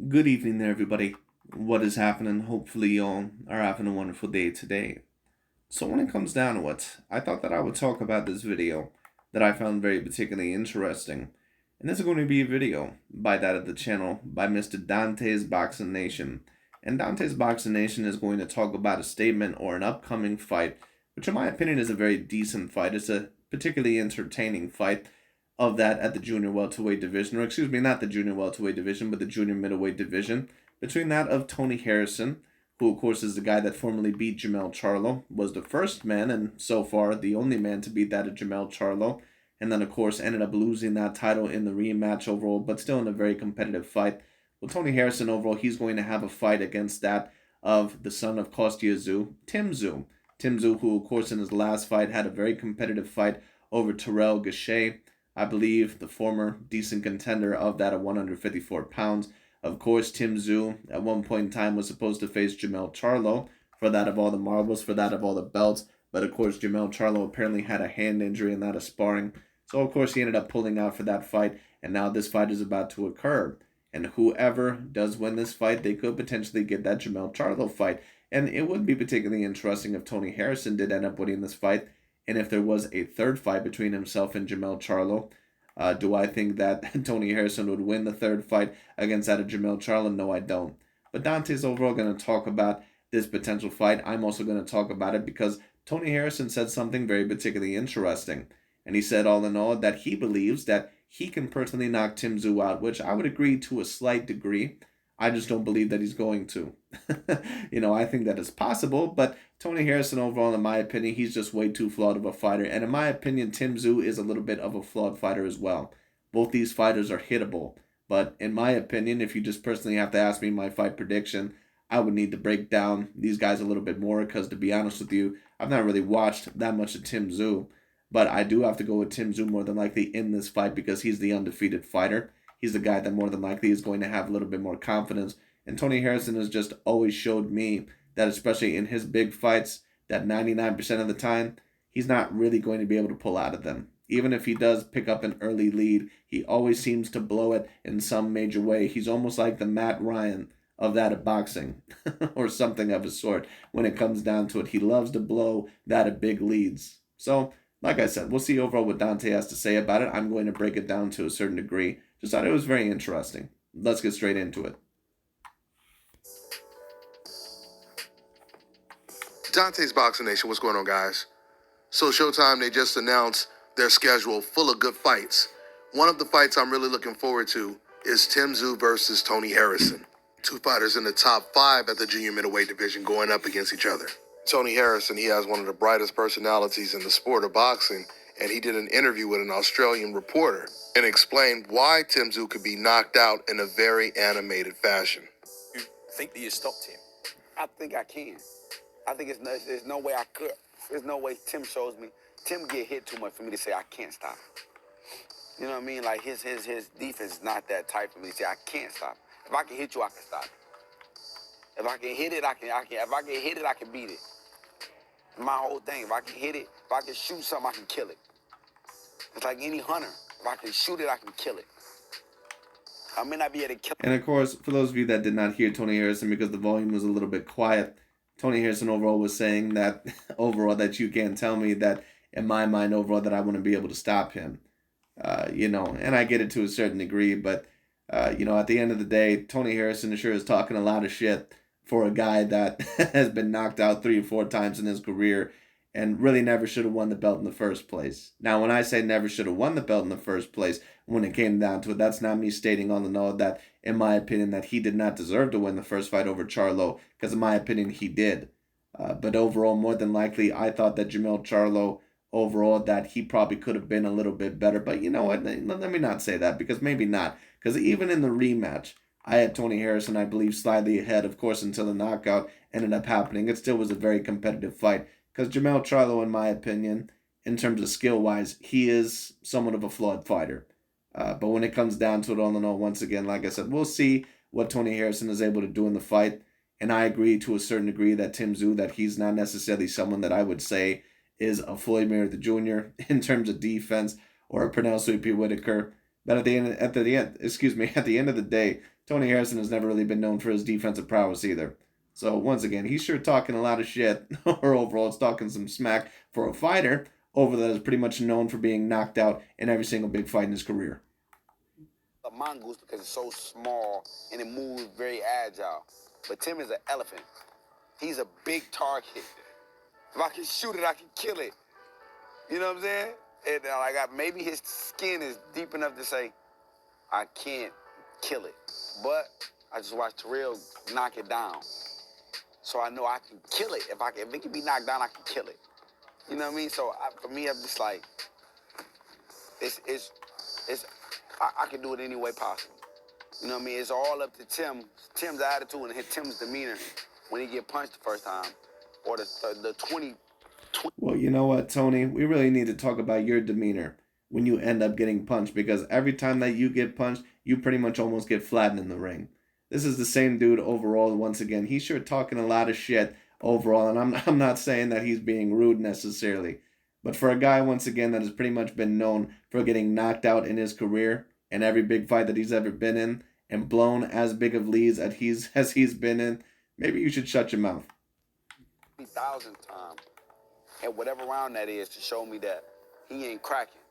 Good evening there, everybody. What is happening? Hopefully, y'all are having a wonderful day today. So, when it comes down to it, I thought that I would talk about this video that I found very particularly interesting. And this is going to be a video by that of the channel by Mr. DontaesBoxingNation. And DontaesBoxingNation is going to talk about a statement or an upcoming fight, which, in my opinion, is a very decent fight. It's a particularly entertaining fight of that at the junior welterweight division, or excuse me, not the junior welterweight division, but the junior middleweight division, between that of Tony Harrison, who of course is the guy that formerly beat Jamel Charlo, was the first man and so far the only man to beat that of Jamel Charlo, and then of course ended up losing that title in the rematch overall, but still in a very competitive fight. Well, Tony Harrison overall, he's going to have a fight against that of the son of Tszyu, Tim Tszyu. Tim Tszyu, who of course in his last fight had a very competitive fight over Terrell Gausha. I believe the former decent contender of that at 154 pounds. Of course, Tim Tszyu at one point in time was supposed to face Jamel Charlo for that of all the marbles, for that of all the belts. But of course, Jamel Charlo apparently had a hand injury in that of sparring. So of course, he ended up pulling out for that fight. And now this fight is about to occur. And whoever does win this fight, they could potentially get that Jamel Charlo fight. And it would be particularly interesting if Tony Harrison did end up winning this fight. And if there was a third fight between himself and Jamel Charlo, do I think that Tony Harrison would win the third fight against that of Jamel Charlo? No, I don't. But Dante's overall going to talk about this potential fight. I'm also going to talk about it because Tony Harrison said something very particularly interesting. And he said, all in all, that he believes that he can personally knock Tim Tszyu out, which I would agree to a slight degree. I just don't believe that he's going to. I think that it's possible, but Tony Harrison overall, in my opinion, he's just way too flawed of a fighter. And in my opinion, Tim Tszyu is a little bit of a flawed fighter as well. Both these fighters are hittable. But in my opinion, if you just personally have to ask me my fight prediction, I would need to break down these guys a little bit more because, to be honest with you, I've not really watched that much of Tim Tszyu. But I do have to go with Tim Tszyu more than likely in this fight because he's the undefeated fighter. He's the guy that more than likely is going to have a little bit more confidence. And Tony Harrison has just always showed me that, especially in his big fights, that 99% of the time, he's not really going to be able to pull out of them. Even if he does pick up an early lead, he always seems to blow it in some major way. He's almost like the Matt Ryan of that of boxing or something of his sort when it comes down to it. He loves to blow that of big leads. So, like I said, we'll see overall what Dante has to say about it. I'm going to break it down to a certain degree. Just thought it was very interesting. Let's get straight into it. Dante's Boxing Nation, what's going on, guys? So Showtime, they just announced their schedule full of good fights. One of the fights I'm really looking forward to is Tim Tszyu versus Tony Harrison. Two fighters in the top 5 at the junior middleweight division going up against each other. Tony Harrison, he has one of the brightest personalities in the sport of boxing, and he did an interview with an Australian reporter and explained why Tim Tszyu could be knocked out in a very animated fashion. You think that you stopped him? I think I can. I think there's no way I could. There's no way Tim shows me. Tim get hit too much for me to say I can't stop. You know what I mean? Like his defense is not that tight for me to say I can't stop. If I can hit you, I can stop. If I can hit it, I can. If I can hit it, I can beat it. My whole thing. If I can hit it, if I can shoot something, I can kill it. It's like any hunter. If I can shoot it, I can kill it. I may not be able to kill it. And of course, for those of you that did not hear Tony Harrison because the volume was a little bit quiet, Tony Harrison overall was saying that overall that you can't tell me that in my mind overall that I wouldn't be able to stop him. And I get it to a certain degree, but at the end of the day, Tony Harrison sure is talking a lot of shit for a guy that has been knocked out 3 or 4 times in his career and really never should have won the belt in the first place. Now, when I say never should have won the belt in the first place, when it came down to it, that's not me stating on the note that, in my opinion, that he did not deserve to win the first fight over Charlo, because in my opinion, he did. But overall, more than likely, I thought that Jamel Charlo, overall, that he probably could have been a little bit better. But you know what? Let me not say that, because maybe not. Because even in the rematch, I had Tony Harrison, I believe, slightly ahead, of course, until the knockout ended up happening. It still was a very competitive fight. Because Jamel Charlo, in my opinion, in terms of skill-wise, he is somewhat of a flawed fighter. But when it comes down to it, all in all, once again, like I said, we'll see what Tony Harrison is able to do in the fight. And I agree to a certain degree that Tim Tszyu, that he's not necessarily someone that I would say is a Floyd Mayweather Jr. in terms of defense or a Pernell Sweepy Whitaker. But at the end, at the end of the day, Tony Harrison has never really been known for his defensive prowess either. So once again, he's sure talking a lot of shit, or overall, it's talking some smack for a fighter over that is pretty much known for being knocked out in every single big fight in his career. A mongoose because it's so small and it moves very agile. But Tim is an elephant. He's a big target. If I can shoot it, I can kill it. You know what I'm saying? And maybe his skin is deep enough to say, I can't kill it. But I just watched Terrell knock it down. So I know I can kill it. If it can be knocked down, I can kill it. You know what I mean? So for me, I'm just like, I can do it any way possible. You know what I mean? It's all up to Tim's attitude and Tim's demeanor when he get punched the first time, or the 20. Well, you know what, Tony? We really need to talk about your demeanor when you end up getting punched, because every time that you get punched, you pretty much almost get flattened in the ring. This is the same dude overall. Once again, he's sure talking a lot of shit overall, and I'm not saying that he's being rude necessarily, but for a guy once again that has pretty much been known for getting knocked out in his career in every big fight that he's ever been in, and blown as big of leads as he's been in, maybe you should shut your mouth. 1,000 times, and whatever round that is, to show me that he ain't cracking.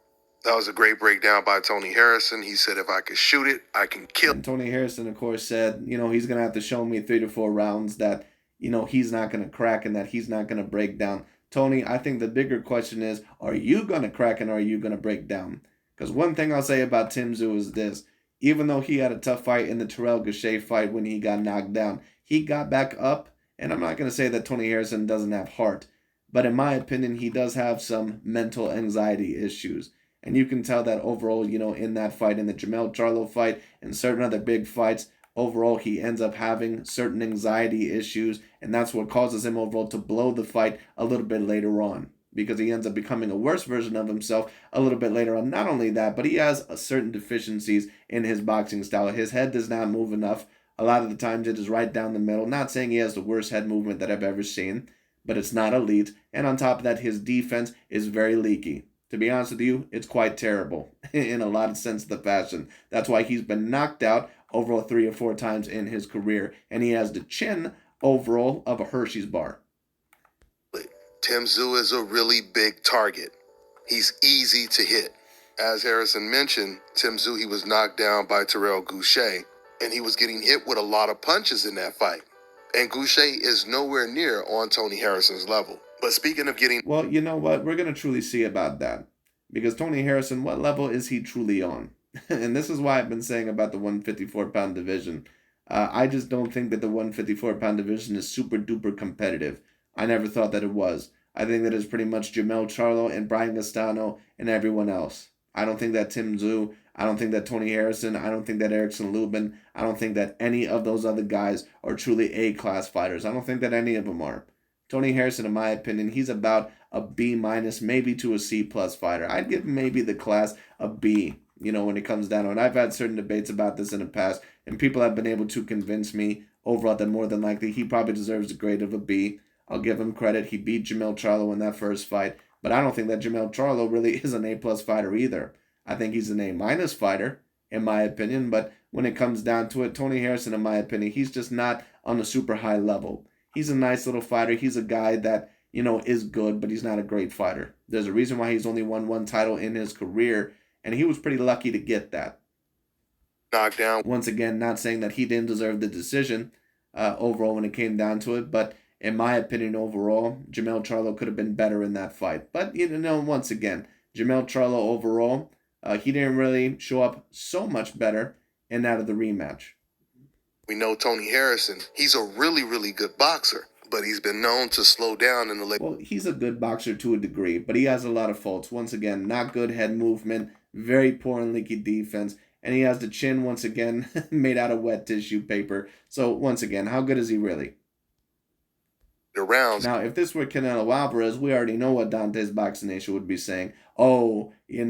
That was a great breakdown by Tony Harrison. He said, if I can shoot it, I can kill it. And Tony Harrison, of course, said, he's going to have to show me 3 to 4 rounds that, he's not going to crack and that he's not going to break down. Tony, I think the bigger question is, are you going to crack and are you going to break down? Because one thing I'll say about Tim Tszyu is this. Even though he had a tough fight in the Terrell Gausha fight when he got knocked down, he got back up. And I'm not going to say that Tony Harrison doesn't have heart, but in my opinion, he does have some mental anxiety issues. And you can tell that overall, in that fight, in the Jermell Charlo fight, and certain other big fights, overall, he ends up having certain anxiety issues. And that's what causes him overall to blow the fight a little bit later on, because he ends up becoming a worse version of himself a little bit later on. Not only that, but he has certain deficiencies in his boxing style. His head does not move enough. A lot of the times it is right down the middle. Not saying he has the worst head movement that I've ever seen, but it's not elite. And on top of that, his defense is very leaky. To be honest with you, it's quite terrible in a lot of sense of the fashion. That's why he's been knocked out overall 3 or 4 times in his career. And he has the chin overall of a Hershey's bar. Tim Tszyu is a really big target. He's easy to hit. As Harrison mentioned, Tim Tszyu, he was knocked down by Terrell Gausha, and he was getting hit with a lot of punches in that fight. And Gausha is nowhere near on Tony Harrison's level. But speaking of getting... Well, you know what? We're going to truly see about that. Because Tony Harrison, what level is he truly on? And this is why I've been saying about the 154-pound division. I just don't think that the 154-pound division is super duper competitive. I never thought that it was. I think that it's pretty much Jermell Charlo and Brian Castano and everyone else. I don't think that Tim Tszyu, I don't think that Tony Harrison, I don't think that Erickson Lubin, I don't think that any of those other guys are truly A-class fighters. I don't think that any of them are. Tony Harrison, in my opinion, he's about a B-, maybe to a C+ fighter. I'd give him maybe the class a B, when it comes down to it. I've had certain debates about this in the past, and people have been able to convince me overall that more than likely he probably deserves a grade of a B. I'll give him credit. He beat Jermell Charlo in that first fight, but I don't think that Jermell Charlo really is an A+ fighter either. I think he's an A- fighter, in my opinion, but when it comes down to it, Tony Harrison, in my opinion, he's just not on a super high level. He's a nice little fighter. He's a guy that, is good, but he's not a great fighter. There's a reason why he's only won 1 title in his career, and he was pretty lucky to get that. Knocked down. Once again, not saying that he didn't deserve the decision overall when it came down to it, but in my opinion, overall, Jermell Charlo could have been better in that fight. But, once again, Jermell Charlo overall, he didn't really show up so much better in that of the rematch. We know Tony Harrison, he's a really, really good boxer, but he's been known to slow down in the late... Well, he's a good boxer to a degree, but he has a lot of faults. Once again, not good head movement, very poor and leaky defense, and he has the chin, once again, made out of wet tissue paper. So, once again, how good is he really? Rounds. Now, if this were Canelo Alvarez, we already know what DontaesBoxingNation would be saying. Oh, he's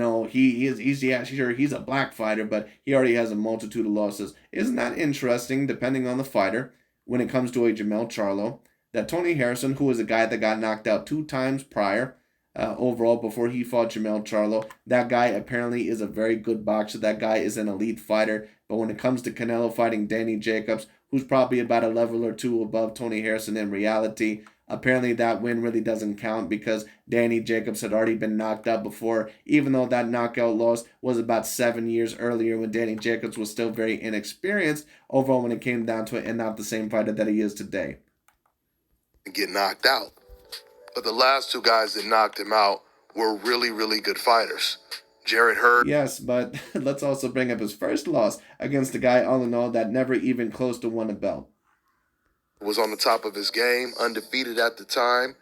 a black fighter, but he already has a multitude of losses. Isn't that interesting, depending on the fighter, when it comes to a Jermell Charlo, that Tony Harrison, who was a guy that got knocked out 2 times prior, overall before he fought Jermell Charlo. That guy apparently is a very good boxer. That guy is an elite fighter. But when it comes to Canelo fighting Danny Jacobs, who's probably about a level or two above Tony Harrison in reality, apparently that win really doesn't count because Danny Jacobs had already been knocked out before, even though that knockout loss was about 7 years earlier when Danny Jacobs was still very inexperienced overall when it came down to it and not the same fighter that he is today. Get knocked out. But the last two guys that knocked him out were really, really good fighters. Jarrett Hurd. Yes, but let's also bring up his first loss against a guy, all in all, that never even close to won a belt. Was on the top of his game, undefeated at the time.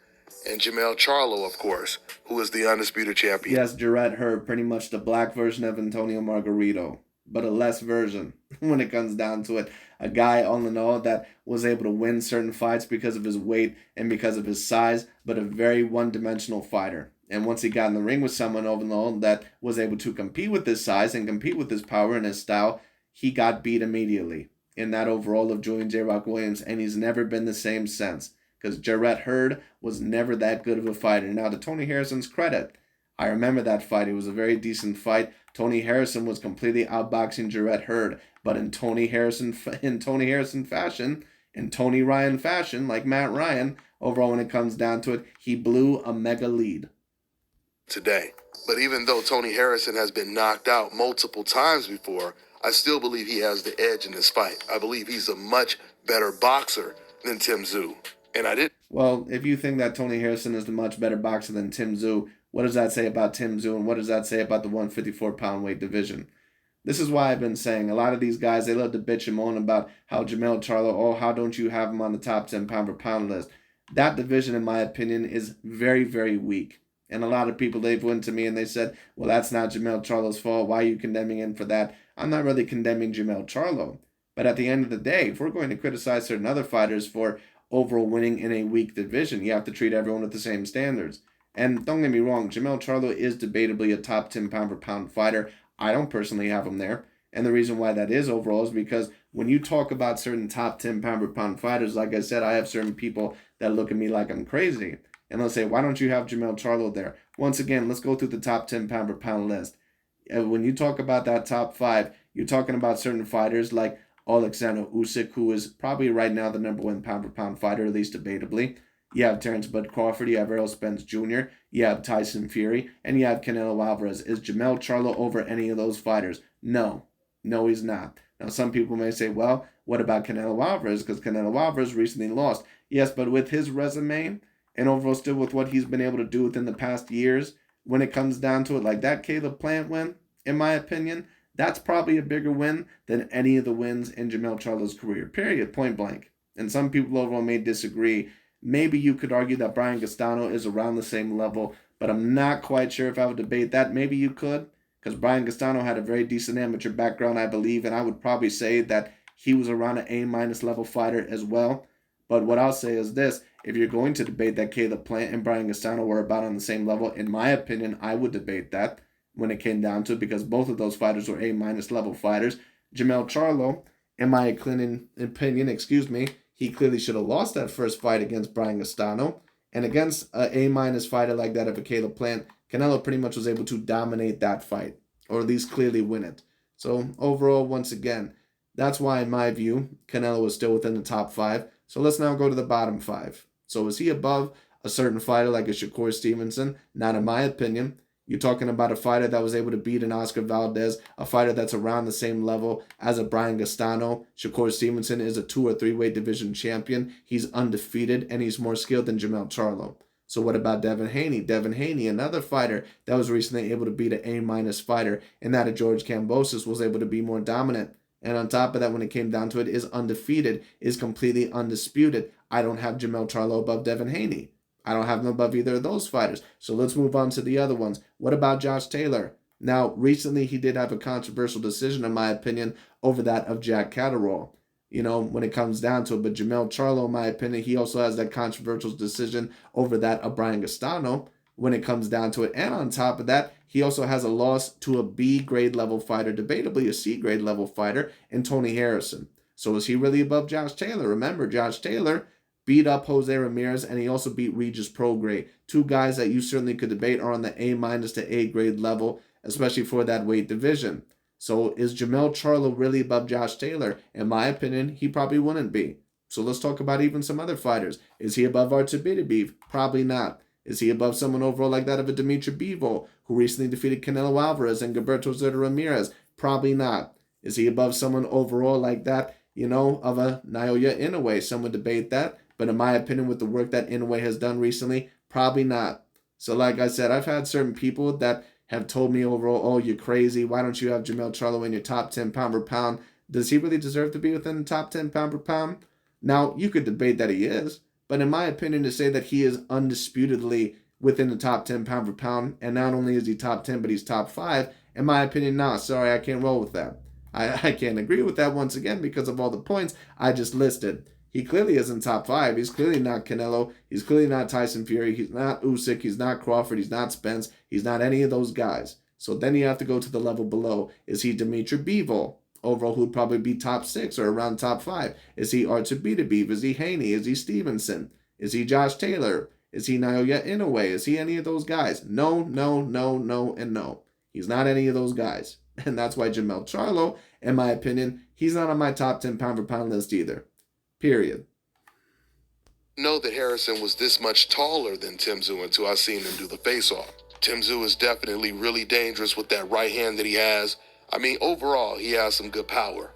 And Jermell Charlo, of course, who is the undisputed champion. Yes, Jarrett Hurd, pretty much the black version of Antonio Margarito, but a less version when it comes down to it. A guy, all in all, that was able to win certain fights because of his weight and because of his size, but a very one-dimensional fighter. And once he got in the ring with someone, all in all, that was able to compete with his size and compete with his power and his style, he got beat immediately in that overall of Julian J. Rock Williams, and he's never been the same since. Because Jarrett Hurd was never that good of a fighter. Now, to Tony Harrison's credit, I remember that fight. It was a very decent fight. Tony Harrison was completely outboxing Jarrett Hurd, but in Tony Harrison fashion, in Tony Ryan fashion, like Matt Ryan, overall when it comes down to it, he blew a mega lead Today. But even though Tony Harrison has been knocked out multiple times before, I still believe he has the edge in this fight. I believe he's a much better boxer than Tszyu. And I did. Well, if you think that Tony Harrison is the much better boxer than Tszyu, what does that say about Tszyu, and what does that say about the 154-pound weight division? This is why I've been saying a lot of these guys, they love to bitch and moan about how Jermell Charlo, oh, how don't you have him on the top 10 pound-for-pound list? That division, in my opinion, is very, very weak. And a lot of people, they've went to me and they said, well, that's not Jermell Charlo's fault. Why are you condemning him for that? I'm not really condemning Jermell Charlo. But at the end of the day, if we're going to criticize certain other fighters for overall winning in a weak division, you have to treat everyone with the same standards. And don't get me wrong, Jermell Charlo is debatably a top 10 pound-for-pound fighter. I don't personally have him there. And the reason why that is overall is because when you talk about certain top 10 pound-for-pound fighters, like I said, I have certain people that look at me like I'm crazy. And they'll say, why don't you have Jermell Charlo there? Once again, let's go through the top 10 pound-for-pound list. And when you talk about that top 5, you're talking about certain fighters like Alexander Usyk, who is probably right now the number 1 pound-for-pound fighter, at least debatably. You have Terrence Bud Crawford, you have Errol Spence Jr., you have Tyson Fury, and you have Canelo Alvarez. Is Jermell Charlo over any of those fighters? No. No, he's not. Now, some people may say, well, what about Canelo Alvarez? Because Canelo Alvarez recently lost. Yes, but with his resume, and overall still with what he's been able to do within the past years, when it comes down to it, like that Caleb Plant win, in my opinion, that's probably a bigger win than any of the wins in Jermell Charlo's career, period, point blank. And some people overall may disagree. Maybe you could argue that Brian Castano is around the same level, but I'm not quite sure if I would debate that. Maybe you could, because Brian Castano had a very decent amateur background, I believe, and I would probably say that he was around an A- level fighter as well. But what I'll say is this, if you're going to debate that Caleb Plant and Brian Castano were about on the same level, in my opinion, I would debate that when it came down to it, because both of those fighters were A- level fighters. Jermell Charlo, in my opinion, he clearly should have lost that first fight against Brian Castano. And against an A- fighter like that of a Caleb Plant, Canelo pretty much was able to dominate that fight, or at least clearly win it. So overall, once again, that's why, in my view, Canelo is still within the top 5. So let's now go to the bottom 5. So is he above a certain fighter like a Shakur Stevenson? Not in my opinion. You're talking about a fighter that was able to beat an Oscar Valdez, a fighter that's around the same level as a Brian Castano. Shakur Stevenson is a 2 or 3 weight division champion. He's undefeated, and he's more skilled than Jermell Charlo. So what about Devin Haney? Devin Haney, another fighter that was recently able to beat an A- fighter, and that of George Kambosos was able to be more dominant. And on top of that, when it came down to it, is undefeated, is completely undisputed. I don't have Jermell Charlo above Devin Haney. I don't have him above either of those fighters. So let's move on to the other ones. What about Josh Taylor? Now, recently he did have a controversial decision, in my opinion, over that of Jack Catterall. When it comes down to it. But Jermell Charlo, in my opinion, he also has that controversial decision over that of Brian Castano when it comes down to it. And on top of that, he also has a loss to a B grade level fighter, debatably a C grade level fighter, in Tony Harrison. So is he really above Josh Taylor? Remember, Josh Taylor beat up Jose Ramirez, and he also beat Regis Prograis. Two guys that you certainly could debate are on the A- to A grade level, especially for that weight division. So is Jermell Charlo really above Josh Taylor? In my opinion, he probably wouldn't be. So let's talk about even some other fighters. Is he above Artur Beterbiev? Probably not. Is he above someone overall like that of a Dimitri Bivol, who recently defeated Canelo Alvarez and Gilberto Zeta Ramirez? Probably not. Is he above someone overall like that, of a Naoya Inoue? Some would debate that. But in my opinion, with the work that Inoue has done recently, probably not. So like I said, I've had certain people that have told me overall, oh, you're crazy. Why don't you have Jermell Charlo in your top 10 pound per pound? Does he really deserve to be within the top 10 pound per pound? Now, you could debate that he is, but in my opinion, to say that he is undisputedly within the top 10 pound for pound, and not only is he top 10, but he's top 5, in my opinion, nah, sorry, I can't roll with that. I can't agree with that once again because of all the points I just listed. He clearly isn't top 5. He's clearly not Canelo. He's clearly not Tyson Fury. He's not Usyk. He's not Crawford. He's not Spence. He's not any of those guys. So then you have to go to the level below. Is he Dimitri Bivol? Overall, who'd probably be top 6 or around top 5? Is he Artur Beterbiev? Is he Haney? Is he Stevenson? Is he Josh Taylor? Is he Naoya Inoue? Is he any of those guys? No, no, no, no, and no. He's not any of those guys. And that's why Jermell Charlo, in my opinion, he's not on my top 10 pound for pound list either. Period. Know that Harrison was this much taller than Tim Tszyu until I seen him do the face-off. Tim Tszyu is definitely really dangerous with that right hand that he has. I mean, overall, he has some good power.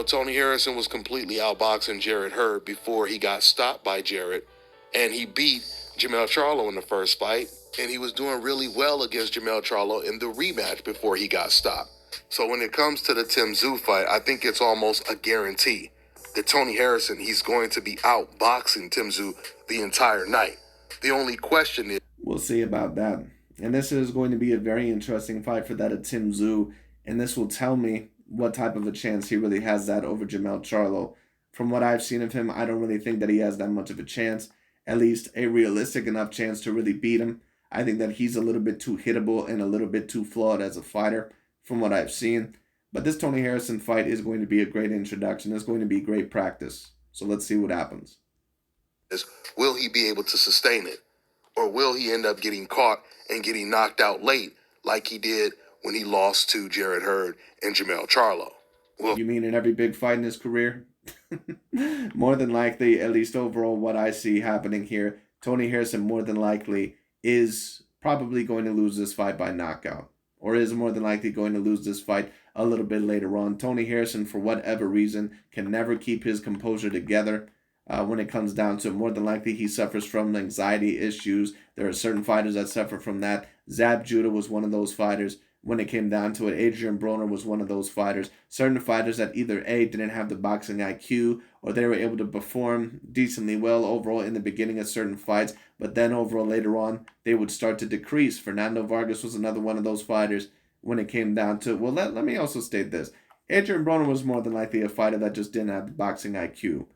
Tony Harrison was completely outboxing Jarrett Hurd before he got stopped by Jarrett, and he beat Jermell Charlo in the first fight, and he was doing really well against Jermell Charlo in the rematch before he got stopped. So when it comes to the Tim Tszyu fight, I think it's almost a guarantee that Tony Harrison, he's going to be outboxing Tim Tszyu the entire night. The only question is... We'll see about that. And this is going to be a very interesting fight for that of Tim Tszyu, and this will tell me what type of a chance he really has that over Jermell Charlo. From what I've seen of him, I don't really think that he has that much of a chance, at least a realistic enough chance to really beat him. I think that he's a little bit too hittable and a little bit too flawed as a fighter from what I've seen. But this Tony Harrison fight is going to be a great introduction. It's going to be great practice. So let's see what happens. Will he be able to sustain it? Or will he end up getting caught and getting knocked out late like he did when he lost to Jarrett Hurd and Jermell Charlo? Well, you mean in every big fight in his career? More than likely, at least overall what I see happening here, Tony Harrison more than likely is probably going to lose this fight by knockout. Or is more than likely going to lose this fight a little bit later on. Tony Harrison, for whatever reason, can never keep his composure together. When it comes down to it, more than likely he suffers from anxiety issues. There are certain fighters that suffer from that. Zab Judah was one of those fighters. When it came down to it, Adrian Broner was one of those fighters. Certain fighters that either A, didn't have the boxing IQ, or they were able to perform decently well overall in the beginning of certain fights, but then overall later on, they would start to decrease. Fernando Vargas was another one of those fighters when it came down to it. Well, let me also state this. Adrian Broner was more than likely a fighter that just didn't have the boxing IQ.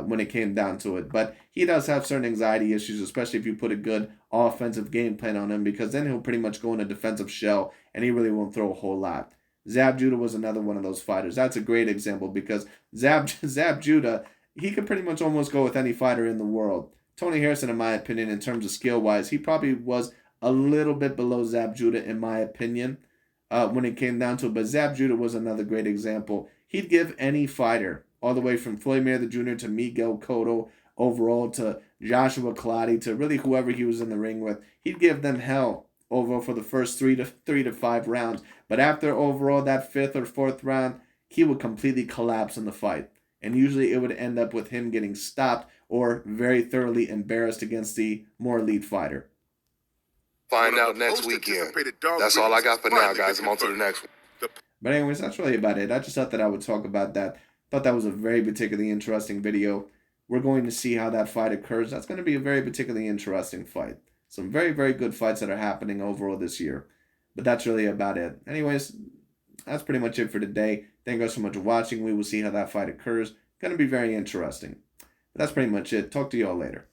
When it came down to it. But he does have certain anxiety issues, especially if you put a good offensive game plan on him, because then he'll pretty much go in a defensive shell and he really won't throw a whole lot. Zab Judah was another one of those fighters. That's a great example because Zab Judah, he could pretty much almost go with any fighter in the world. Tony Harrison, in my opinion, in terms of skill-wise, he probably was a little bit below Zab Judah, in my opinion, when it came down to it. But Zab Judah was another great example. He'd give any fighter, all the way from Floyd Mayweather Jr. to Miguel Cotto, overall to Joshua Clottey, to really whoever he was in the ring with, he'd give them hell over for the first three to five rounds. But after overall that 5th or 4th round, he would completely collapse in the fight. And usually it would end up with him getting stopped or very thoroughly embarrassed against the more elite fighter. Find out next weekend. That's all I got for now, guys. I'm on to the next one. But anyways, that's really about it. I just thought that I would talk about that. Thought that was a very particularly interesting video. We're going to see how that fight occurs. That's going to be a very particularly interesting fight. Some very, very good fights that are happening overall this year. But that's really about it. Anyways, that's pretty much it for today. Thank you guys so much for watching. We will see how that fight occurs. Going to be very interesting. But that's pretty much it. Talk to you all later.